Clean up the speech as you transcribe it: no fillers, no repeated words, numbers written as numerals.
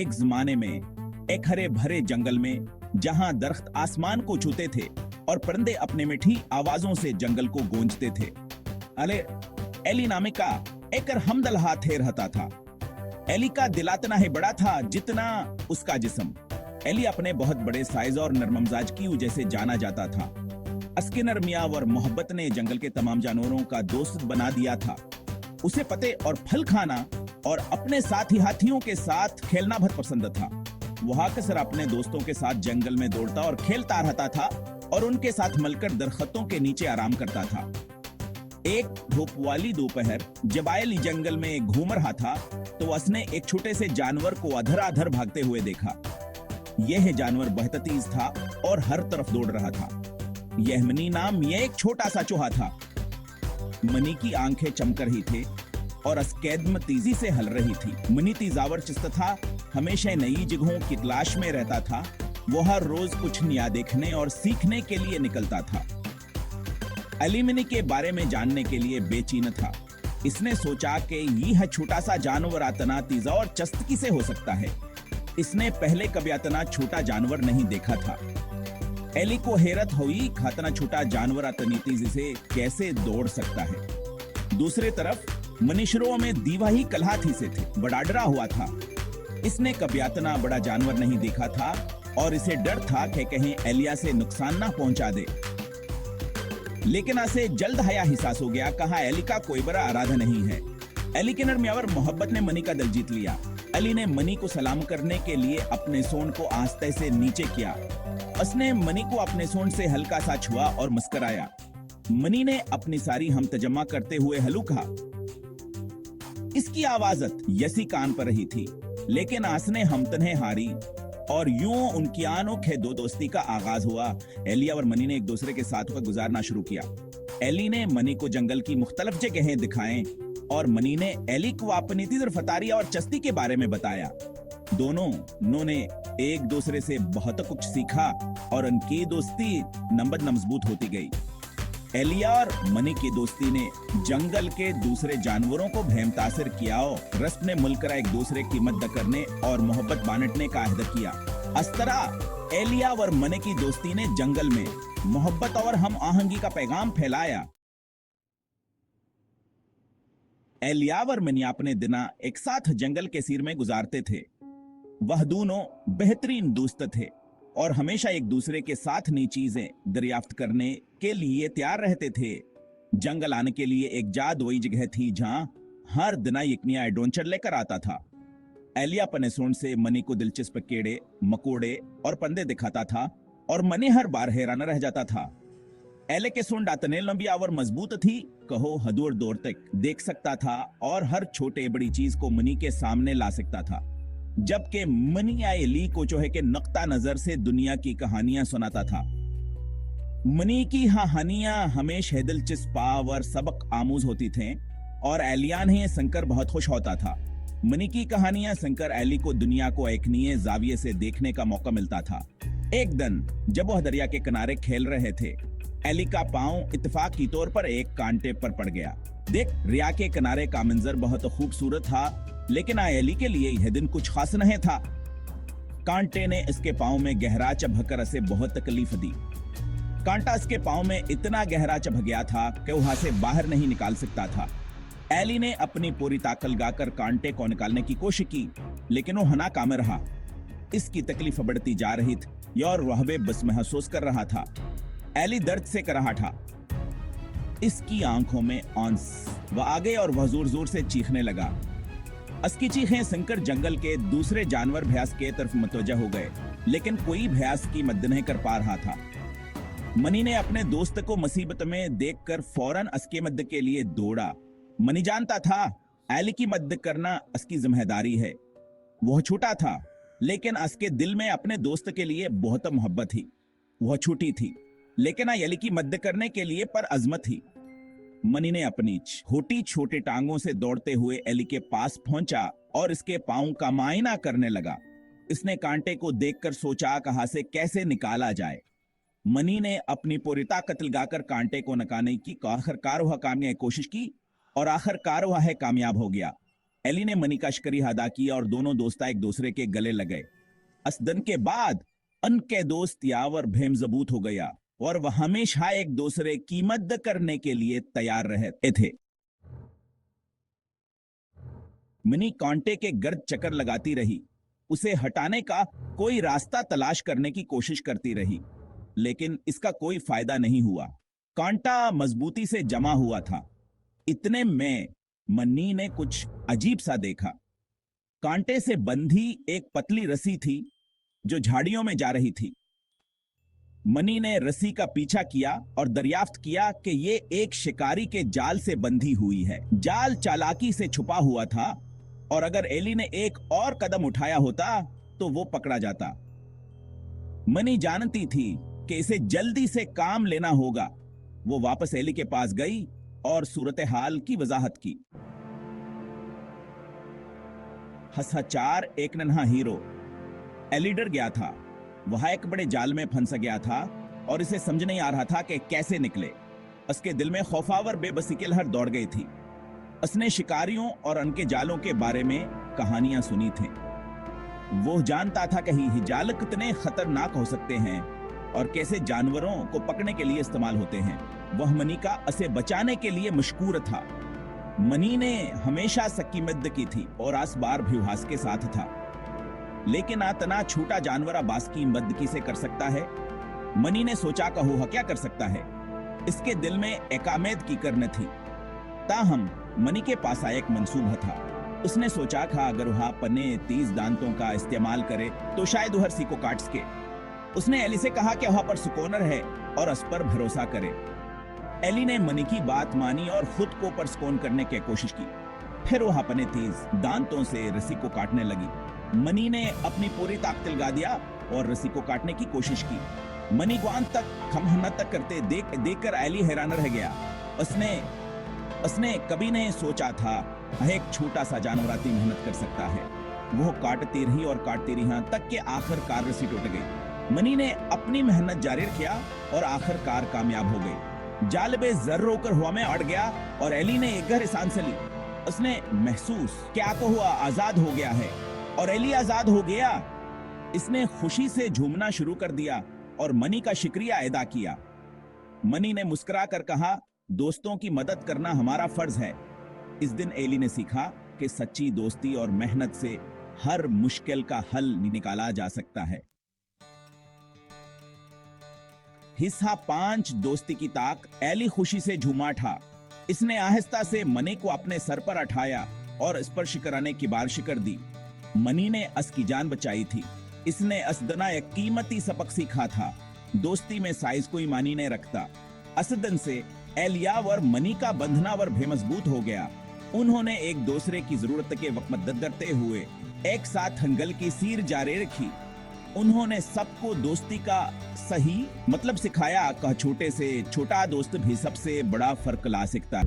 एक जमाने में एक हरे भरे जंगल में, जहां दरख्त आसमान को छूते थे और परिंदे अपने मीठी आवाजों से जंगल को गूंजते थे, अले एली नामे का एक हमदल हाथे रहता था। एली का दिल इतना ही बड़ा था जितना उसका जिस्म। एली अपने बहुत बड़े साइज और नरममजाज की वजह से जाना जाता था। उसके नरमिया और मोहब्बत ने जंगल के तमाम जानवरों का दोस्त बना दिया था। उसे पत्ते और फल खाना और अपने साथी हाथियों के साथ खेलना बहुत पसंद था। वह अक्सर अपने दोस्तों के साथ जंगल में दौड़ता और खेलता रहता था और उनके साथ मिलकर दरख्तों के नीचे आराम करता था। एक धूप वाली दोपहर जब एली जंगल में घूम रहा था तो उसने एक छोटे से जानवर को अधर-अधर भागते हुए देखा। यह जानवर बहुत तेज था और हर तरफ दौड़ रहा था। यह मनी नाम यह एक छोटा सा चूहा था। मनी की आंखें चमक रही थी और अस्कैदम तेजी से हल रही थी। मनी तेजावर चिस्त था, हमेशा नई जगहों की तलाश में रहता था। वो हर रोज कुछ नया देखने और सीखने के लिए निकलता था। एली मनी के बारे में जानने के लिए बेचैन था। इसने सोचा कि यह छोटा सा जानवर इतना तेज और चस्तकी से हो सकता है। इसने पहले कभी इतना छोटा जानवर नहीं देखा था। एली को हैरत हुई, इतना छोटा जानवर इतनी तेजी से कैसे दौड़ सकता है। दूसरी तरफ मनीषरों में दीवा ही कलहाथी से थे, बड़ा डरा हुआ था। इसने कभी इतना बड़ा जानवर नहीं देखा था और इसे डर था कि कहीं एलिया से नुकसान ना पहुंचा दे। लेकिन इसे जल्द हया एहसास हो गया, कहा एली का कोई बड़ा इरादा नहीं है। एली के नरमियावर मोहब्बत ने मनी का दिल जीत लिया। एली ने मनी को सलाम करने के लिए अपने सोंड को आस्ते से नीचे किया। उसने मनी को अपने सोंड से हल्का सा छुआ और मुस्कुराया। मनी ने अपनी सारी हमतजमा करते हुए हलू कहा। इसकी आवाजत यसी कान पर रही थी, लेकिन आसने हमतने हारी और यूं उनकी अनोखे दो दोस्ती का आगाज हुआ। एली और मनी ने एक दूसरे के साथ वक्त गुजारना शुरू किया। एली ने मनी को जंगल की मुख्तलिफ जगहें दिखाएं और मनी ने एली को अपनी तिजरफतारी और चस्ती के बारे में बताया। दोनों ने एक दूसरे से बहुत कुछ सीखा और उनकी दोस्ती नंबद मजबूत होती गई। एलिया और मनी की दोस्ती ने जंगल के दूसरे जानवरों को भी मुतासिर किया और रस्म ने मिलकर एक दूसरे की मदद करने और मोहब्बत बांटने का अहद किया। इस तरह एलिया और मनी की दोस्ती ने जंगल में मोहब्बत और हम आहंगी का पैगाम फैलाया। एलिया और मनी अपने दिना एक साथ जंगल के सीर में गुजारते थे। वह दोनों बेहतरीन दोस्त थे और हमेशा एक दूसरे के साथ नई चीजें दरियाफ्त करने के लिए तैयार रहते थे। जंगल आने के लिए एक जादुई जगह थी जहां हर दिन एक नया एडवेंचर लेकर आता था। एलिया अपने सोंड से मनी को दिलचस्प कीड़े, मकोड़े और पंदे दिखाता था और मनी हर बार हैरान रह जाता था। एले के सोंड इतने लंबी और मजबूत थी, कहो हदूर दूर तक देख सकता था और हर छोटे बड़ी चीज को मनी के सामने ला सकता था। जबकि मनी एली को चोहे के नक्ता नजर से दुनिया की कहानियां सुनाता था। मनी की कहानियां हमेशा दिलचस्प और सबक आमूज होती थीं और एलियान ही शंकर बहुत खुश होता था। मनी की कहानियां सुनकर एली को दुनिया को एक नए जाविये से देखने का मौका मिलता था। एक दिन जब वह दरिया के किनारे खेल रहे थे, एली का पांव इत्तेफाक के तौर पर एक कांटे पर पड़ गया। देख, रिया के किनारे का मंजर बहुत खूबसूरत था, लेकिन एली के लिए यह दिन कुछ खास नहीं था। कांटे ने इसके पांव में गहरा चबहकर उसे बहुत तकलीफ दी। कांटा इसके पांव में इतना गहरा चबह गया था कि वहां से बाहर नहीं निकाल सकता था। एली ने अपनी पूरी ताकत लगाकर कांटे को निकालने की कोशिश की, लेकिन वो नाकाम रहा। इसकी तकलीफ बढ़ती जा रही थी और वह बेबस महसूस कर रहा था। एली दर्द से कराहटा। इसकी आंखों में आंस वह आगे और वह जोर जोर से चीखने लगा। उसकी चीखें सुनकर जंगल के दूसरे जानवर भैंस के तरफ मुतवज्जह हो गए, लेकिन कोई भैंस की मदद नहीं कर पा रहा था। मनी ने अपने दोस्त को मुसीबत में देखकर फौरन उसकी मदद के लिए दौड़ा। मनी जानता था एली की मदद करना उसकी जिम्मेदारी है। वह छोटा था, लेकिन उसके दिल में अपने दोस्त के लिए बहुत मोहब्बत थी। वह छोटी थी, लेकिन एली की मदद करने के लिए पर अजमत थी। मनी ने अपनी छोटी छोटी टांगों से दौड़ते हुए एली के पास पहुंचा और इसके पांव का मायना करने लगा। इसने कांटे को देखकर सोचा, कहां से कैसे निकाला जाए। मनी ने अपनी पूरी ताकत लगाकर कांटे को निकालने की आखिरकार वह कामयाब कोशिश की और आखिरकार वह कामयाब हो गया। एली ने मनी का शुक्रिया अदा किया और दोनों दोस्ता एक दूसरे के गले लगे। असदन के बाद उनके दोस्त यावर भेमजबूत हो गया और वह हमेशा एक दूसरे की मदद करने के लिए तैयार रहते थे। मनी कांटे के गर्द चक्कर लगाती रही, उसे हटाने का कोई रास्ता तलाश करने की कोशिश करती रही, लेकिन इसका कोई फायदा नहीं हुआ। कांटा मजबूती से जमा हुआ था। इतने में मनी ने कुछ अजीब सा देखा। कांटे से बंधी एक पतली रस्सी थी जो झाड़ियों में जा रही थी। मनी ने रस्सी का पीछा किया और दरियाफ्त किया कि यह एक शिकारी के जाल से बंधी हुई है। जाल चालाकी से छुपा हुआ था और अगर एली ने एक और कदम उठाया होता तो वो पकड़ा जाता। मनी जानती थी कि इसे जल्दी से काम लेना होगा। वो वापस एली के पास गई और सूरत हाल की वजाहत की। हंसाचार एक नन्हा हीरो एली डर गया था। वह एक बड़े जाल में फंस गया था और इसे समझ नहीं आ रहा था कि कैसे निकले। उसके दिल में खौफावर बेबसी की लहर दौड़ गई थी। उसने शिकारियों और उनके जालों के बारे में कहानियां सुनी थी। वो जानता था कि ये जाल कितने खतरनाक हो सकते हैं और कैसे जानवरों को पकड़ने के लिए इस्तेमाल होते हैं। वह मनी का उसे बचाने के लिए मशकूर था। मनी ने हमेशा सक्की मदद की थी और आस बार भी हास के साथ था, लेकिन इतना छोटा जानवर बास की मदद से कर सकता है। मनी ने सोचा कि वह क्या कर सकता है। इसके दिल में एकामेद की करन थी। ताहम मनी के पास आया एक मंसूबा था। उसने सोचा था अगर वह अपने 30 दांतों का इस्तेमाल करे तो शायद वह रस्सी को काट सके। उसने एली से कहा कि वह पर सुकोनर है और उस पर भरोसा करे। एली ने मनी की बात मानी और खुद को परस्कोन करने की कोशिश की। फिर वह अपने 30 दांतों से रस्सी को काटने लगी। मनी ने अपनी पूरी ताकत लगा दिया और रस्सी को काटने की कोशिश की। मनी को अंत तक खमहनत तक करते देखकर एली हैरान रह गया। उसने कभी नहीं सोचा था एक छोटा सा जानवर इतनी मेहनत कर सकता है। वो काटती रही और काटती रही तक के आखिरकार रस्सी टूट गई। मनी ने अपनी मेहनत जारी किया और आखिरकार कामयाब हो गई। जाल बेजर्र होकर हवा में अड़ गया और एली ने एक गहरी सांस ली। उसने महसूस क्या तो हुआ आजाद हो गया है और एली आजाद हो गया। इसने खुशी से झूमना शुरू कर दिया और मनी का शुक्रिया अदा किया। मनी ने मुस्कुरा कर कहा, दोस्तों की मदद करना हमारा फर्ज है। इस दिन एली ने सीखा कि सच्ची दोस्ती और मेहनत से हर मुश्किल का हल निकाला जा सकता है। हिस्सा 5 दोस्ती की ताक। एली खुशी से झूमा था। इसने आहिस्ता से मनी को अपने सर पर उठाया और स्पर्श कराने की बारिश कर दी। मनी ने अस की जान बचाई थी। इसने असदना एक कीमती सबक सीखा था। दोस्ती में साइज कोई मानी नहीं रखता। असदन से एलियावर मनी का बंधनावर बेमजबूत हो गया। उन्होंने एक दूसरे की जरूरत के वक्त मदद करते हुए एक साथ हंगल की सीर जारी रखी। उन्होंने सबको दोस्ती का सही मतलब सिखाया। छोटे से छोटा दोस्त भी सबसे बड़ा फर्क ला सकता है।